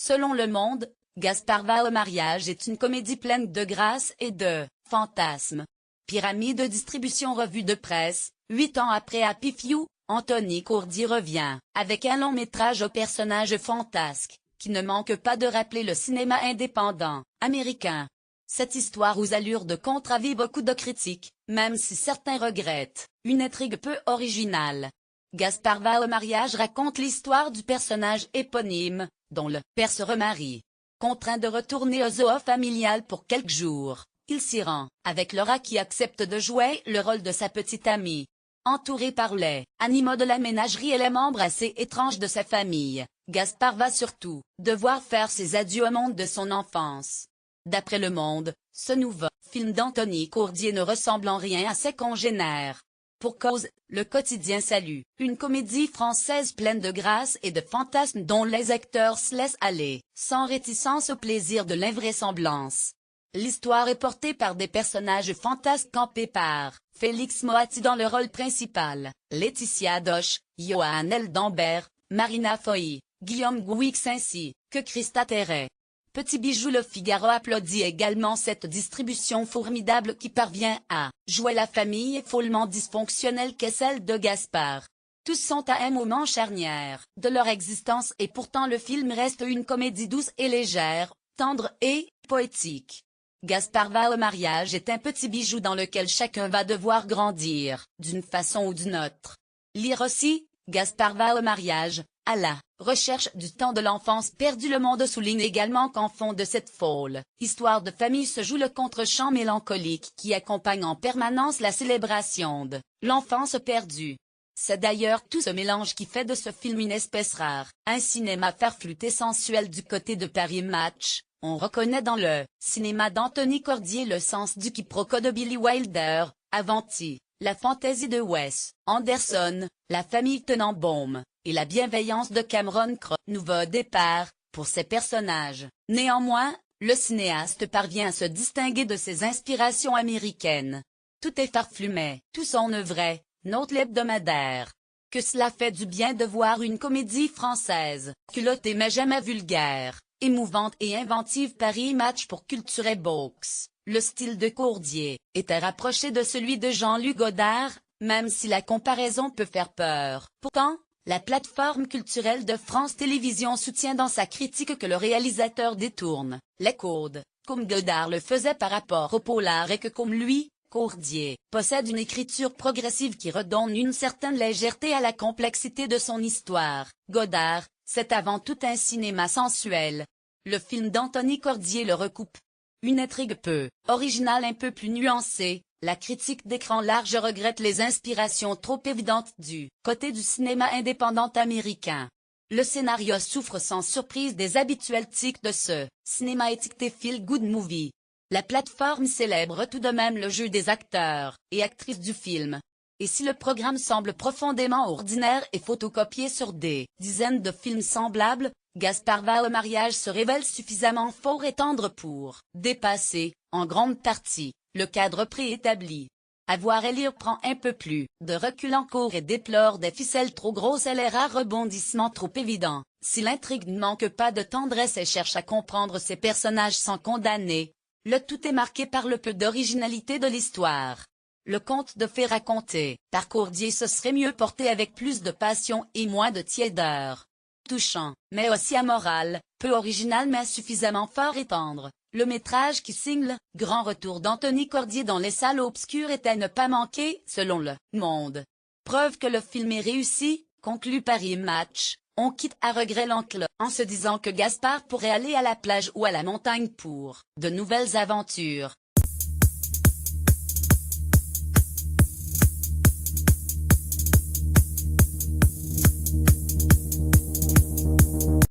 Selon Le Monde, Gaspard va au mariage est une comédie pleine de grâce et de fantasmes. Pyramide de distribution revue de presse, 8 ans après Happy Few, Anthony Courdier revient, avec un long métrage au personnage fantasque, qui ne manque pas de rappeler le cinéma indépendant, américain. Cette histoire aux allures de conte ravit beaucoup de critiques, même si certains regrettent, une intrigue peu originale. Gaspard va au mariage raconte l'histoire du personnage éponyme, dont le père se remarie. Contraint de retourner au zoo familial pour quelques jours, il s'y rend, avec Laura qui accepte de jouer le rôle de sa petite amie. Entouré par les animaux de la ménagerie et les membres assez étranges de sa famille, Gaspard va surtout devoir faire ses adieux au monde de son enfance. D'après Le Monde, ce nouveau film d'Anthony Courdier ne ressemble en rien à ses congénères. Pour cause, le quotidien salue, une comédie française pleine de grâce et de fantasmes dont les acteurs se laissent aller, sans réticence au plaisir de l'invraisemblance. L'histoire est portée par des personnages fantasques campés par Félix Moati dans le rôle principal, Laetitia Doche, Johan Eldambert, Marina Foy, Guillaume Gouix ainsi que Christa Terret. Petit bijou Le Figaro applaudit également cette distribution formidable qui parvient à jouer la famille follement dysfonctionnelle qu'est celle de Gaspard. Tous sont à un moment charnière de leur existence et pourtant le film reste une comédie douce et légère, tendre et poétique. Gaspard va au mariage est un petit bijou dans lequel chacun va devoir grandir, d'une façon ou d'une autre. Lire aussi, Gaspard va au mariage, à la recherche du temps de l'enfance perdue. Le Monde souligne également qu'en fond de cette folle histoire de famille se joue le contre-champ mélancolique qui accompagne en permanence la célébration de l'enfance perdue. C'est d'ailleurs tout ce mélange qui fait de ce film une espèce rare, un cinéma farfelu et sensuel du côté de Paris Match. On reconnaît dans le cinéma d'Anthony Courdier le sens du quiproquo de Billy Wilder, Avanti, la fantaisie de Wes Anderson, la famille Tenenbaum, et la bienveillance de Cameron Crowe. Nouveau départ, pour ses personnages. Néanmoins, le cinéaste parvient à se distinguer de ses inspirations américaines. Tout est farfelu mais tout son œuvre, note l'hebdomadaire. Que cela fait du bien de voir une comédie française, culottée mais jamais vulgaire, émouvante et inventive. Paris Match pour Culture Box. Le style de Courdier était rapproché de celui de Jean-Luc Godard, même si la comparaison peut faire peur. Pourtant, la plateforme culturelle de France Télévisions soutient dans sa critique que le réalisateur détourne les codes, comme Godard le faisait par rapport au polar et que comme lui, Courdier possède une écriture progressive qui redonne une certaine légèreté à la complexité de son histoire. Godard, c'est avant tout un cinéma sensuel. Le film d'Anthony Courdier le recoupe. Une intrigue peu originale, un peu plus nuancée. La critique d'écran large regrette les inspirations trop évidentes du côté du cinéma indépendant américain. Le scénario souffre sans surprise des habituels tics de ce cinéma étiqueté feel good movie. La plateforme célèbre tout de même le jeu des acteurs et actrices du film. Et si le programme semble profondément ordinaire et photocopié sur des dizaines de films semblables, Gaspard va au mariage se révèle suffisamment fort et tendre pour dépasser, en grande partie, le cadre préétabli. À voir et lire prend un peu plus de recul en cours et déplore des ficelles trop grosses et les rares rebondissements trop évidents. Si l'intrigue ne manque pas de tendresse et cherche à comprendre ses personnages sans condamner, le tout est marqué par le peu d'originalité de l'histoire. Le conte de fées raconté par Courdier se serait mieux porté avec plus de passion et moins de tiédeur. Touchant, mais aussi amoral, peu original mais suffisamment fort et tendre. Le métrage qui signe le grand retour d'Anthony Courdier dans les salles obscures est à ne pas manquer, selon Le Monde. Preuve que le film est réussi, conclut Paris Match. On quitte à regret l'enclos, en se disant que Gaspard pourrait aller à la plage ou à la montagne pour de nouvelles aventures.